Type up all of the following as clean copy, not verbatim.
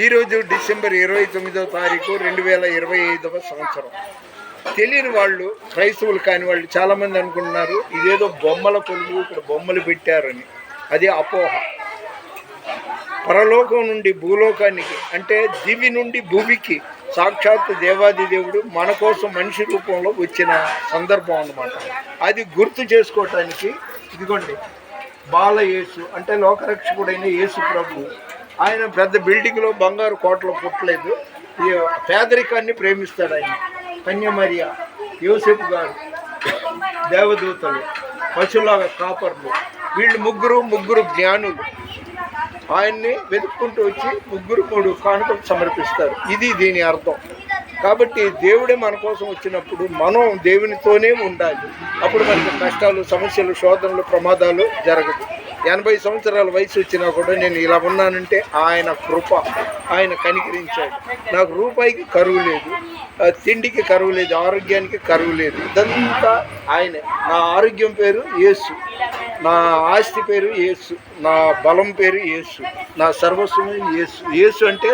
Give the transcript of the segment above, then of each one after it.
ఈరోజు డిసెంబర్ 29వ తారీఖు 2025వ సంవత్సరం. తెలియని వాళ్ళు, క్రైస్తవులు కాని వాళ్ళు చాలామంది అనుకుంటున్నారు ఇదేదో బొమ్మల కొలువు, ఇక్కడ బొమ్మలు పెట్టారని. అది అపోహ. పరలోకం నుండి భూలోకానికి, అంటే దివి నుండి భూమికి సాక్షాత్ దేవాది దేవుడు మన కోసం మనిషి రూపంలో వచ్చిన సందర్భం అన్నమాట. అది గుర్తు చేసుకోవటానికి ఇదిగోండి బాలయేసు, అంటే లోకరక్షకుడైన యేసు ప్రభు. ఆయన పెద్ద బిల్డింగ్లో బంగారు కోటలో పుట్టలేదు. ఈ పేదరికాన్ని ప్రేమిస్తాడు ఆయన. కన్యమరియా, యోసేపు గారు, దేవదూతలు, పశువుల కాపర్లు, వీళ్ళు ముగ్గురు జ్ఞానులు ఆయన్ని వెతుక్కుంటూ వచ్చి మూడు కానుకలు సమర్పిస్తారు. ఇది దీని అర్థం. కాబట్టి దేవుడే మన కోసం వచ్చినప్పుడు మనం దేవునితోనే ఉండాలి. అప్పుడు మనకి కష్టాలు, సమస్యలు, శోధనలు, ప్రమాదాలు జరగదు. 80 సంవత్సరాల వయసు వచ్చినా కూడా నేను ఇలా ఉన్నానంటే ఆయన కృప. ఆయన కనికరించాడు. నాకు రూపాయికి కరువు లేదు, తిండికి కరువు లేదు, ఆరోగ్యానికి కరువు లేదు. ఇదంతా ఆయనే. నా ఆరోగ్యం పేరు యేసు, నా ఆస్తి పేరు యేసు, నా బలం పేరు యేసు, నా సర్వస్వమే యేసు. యేసు అంటే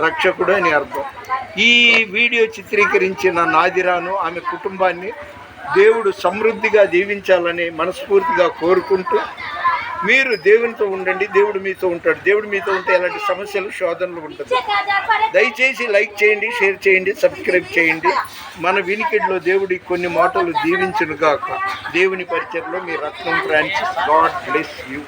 రక్షకుడు అని అర్థం. ఈ వీడియో చిత్రీకరించిన నాదిరాను, ఆమె కుటుంబాన్ని దేవుడు సమృద్ధిగా దీవించాలని మనస్ఫూర్తిగా కోరుకుంటూ, మీరు దేవునితో ఉండండి, దేవుడు మీతో ఉంటాడు. దేవుడు మీతో ఉంటే ఎలాంటి సమస్యలు, శోధనలు ఉంటుంది. దయచేసి లైక్ చేయండి, షేర్ చేయండి, సబ్స్క్రైబ్ చేయండి. మన వినికిడిలో దేవుడి కొన్ని మాటలు దీవించునుగాక. దేవుని పరిచయంలో మీ రత్నం ఫ్రాన్సిస్. God bless you.